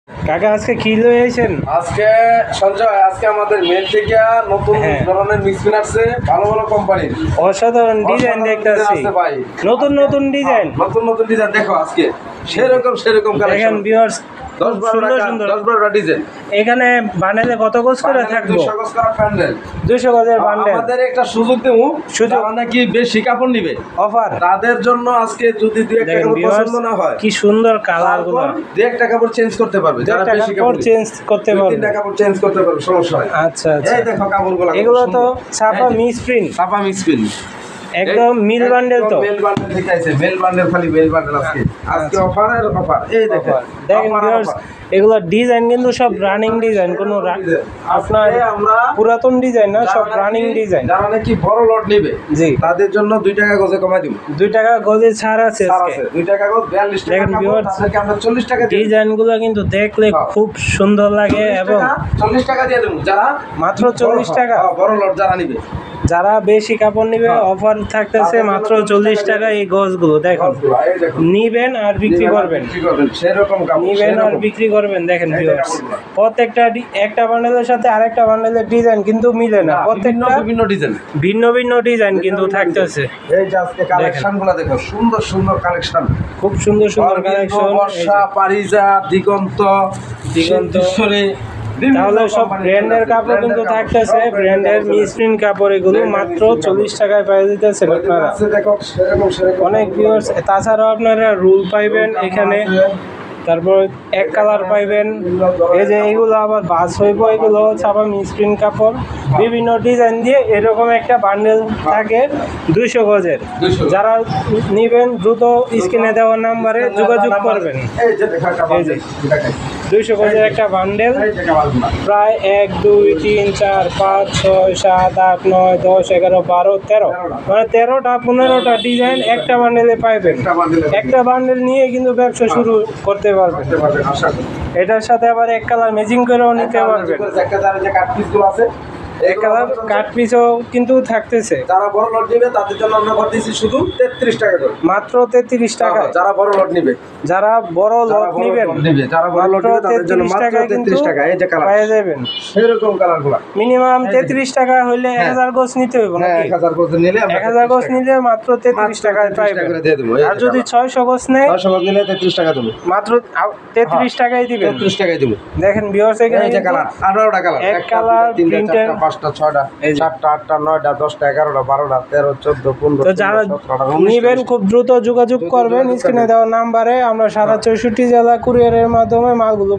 কাকা আজকে কি লয়ে আইছেন? আজকে সঞ্জয় আমাদের মেল থেকে নতুন ধরনের মিক্সিন আসছে, ভালো ভালো কোম্পানির অসাধারণ ডিজাইন দেখতেছি। ভাই নতুন নতুন ডিজাইন দেখো আজকে সেরকম দেখেন কালেকশন। Viewers, 10-12টা design. এখানে বান্ডেলে কত গজ করে থাকবো? 200 গজ করা প্যান্ডেল, 200 গজের বান্ডেল। আমাদের একটা সুযোগ দেবো, যারা নাকি বেশি কাপড় নিবে অফার তাদের জন্য। আজকে যদি দুই একটা কাপড় পছন্দ না হয়, কি সুন্দর কালার গুলো, দুই একটা কাপড় চেঞ্জ করতে পারবে। যারা বেশি কাপড় চেঞ্জ করতে পারবে, তিনটা কাপড় চেঞ্জ করতে পারবে, সমস্যা হয়। আচ্ছা আচ্ছা, এই দেখো কাপড়গুলো, এগুলো তো ছাপা মিসপ্রিন্ট, একদম মিল বান্ডেল। তো মেল বান্ডেল থেকে আছে, মেল বান্ডেল, খালি মেল বান্ডেল আজকে অফার। এই দেখেন ভিউয়ার্স, এগুলো ডিজাইন কিন্তু সব রানিং ডিজাইন, কোনো আপনার পুরাতন ডিজাইন না, সব রানিং ডিজাইন। যারা নাকি বড় লট নেবে জি, তাদের জন্য 2 টাকা গজে কমাই দিব। 2 টাকা গজে ছাড় আছে আজকে। 2 টাকা গজ 42 টাকা। দেখেন ভিউয়ার্স, তাদেরকে আমরা 40 টাকা দিই। ডিজাইনগুলো কিন্তু দেখলে খুব সুন্দর লাগে এবং 40 টাকা দিয়ে দেব। যারা মাত্র 40 টাকা, বড় লট যারা নিবে, যারা বেশি কাপড় নিবে অফার থাকতেছে মাত্র 40 টাকা। এই গজগুলো দেখুন, নিবেন আর বিক্রি করবেন, সেরকম নিবেন আর বিক্রি করবেন। দেখেন ভিউয়ার্স, প্রত্যেকটা একটা বান্ডেলের সাথে আরেকটা বান্ডেলের ডিজাইন কিন্তু মিলে না, প্রত্যেকটা বিভিন্ন ডিজাইন, ভিন্ন ভিন্ন ডিজাইন কিন্তু থাকতেছে। এই যে আজকে কালেকশনগুলো দেখো, সুন্দর কালেকশন, খুব সুন্দর কালেকশন। বর্ষা, পারিজাত, দিগন্ত। তাহলে সব ব্র্যান্ডের কাপড় কিন্তু থাকতেছে, ব্র্যান্ডের মিসপ্রিন্ট কাপড়, এগুলো মাত্র 40 টাকায় পেয়ে দিতেছেন আপনারা। অনেক ভিউয়ার্স, তাছাড়াও আপনারা রুল পাইবেন এখানে, তারপর এক কালার পাইবেন। এই যে এগুলো আবার বাস হইব, এগুলো ছাপা মিসপ্রিন্ট কাপড়, বিভিন্ন ডিজাইন দিয়ে এরকম একটা বান্ডেল থাকে 200 গজের। যারা নিবেন দ্রুত স্ক্রিনে দেওয়া নাম্বারে যোগাযোগ করবেন। এই যে 200 গজের একটা বান্ডেল, প্রায় 1 2 3 4 5 6 7 8 9 10 11 12 13, মানে 13টা 15টা ডিজাইন একটা বান্ডেলে পাইবেন। একটা বান্ডেল নিয়ে কিন্তু ব্যবসা শুরু করতে পারবেন। এটার সাথে আবার এক কালার ম্যাচিং করেও নিতে পারবেন। এক কালার কাট পিসও কিন্তু থাকতেছে। যারা বড় লট নিবে তাদের জন্য আমরা করতেছি শুধু 33 টাকা করে, মাত্র 33 টাকা। যারা বড় লট নিবে, যারা বড় লট নিবেন, যারা বড় লট নিবে তাদের জন্য মাত্র 33 টাকা। এই যে কালার পেয়ে যাবেন, সেরকম কালারগুলো মিনিমাম 33 টাকা হইলে 1000 গজ নিতে হবে নাকি? 1000 গজ নিলে 1000 গজ নিলে মাত্র 33 টাকায় পাইবেন। আর যদি 600 গজ নেয়, 600 গজ নিলে 33 টাকা দেব, মাত্র 33 টাকাই দিবেন। 33 টাকাই দেব। দেখেন ভিউয়ার্স, এখানে এই যে কালার 18টা কালার, এক কালার, 3টা 4টা 5টা 6টা 7টা 8টা 9টা 10টা 11টা 12টা 13 14 15। তো যারা নিবেন খুব দ্রুত যোগাযোগ করবেন স্ক্রিনে দেওয়া নাম্বারে। আমরা সারা 64 জেলা কুরিয়ারের মাধ্যমে মালগুলো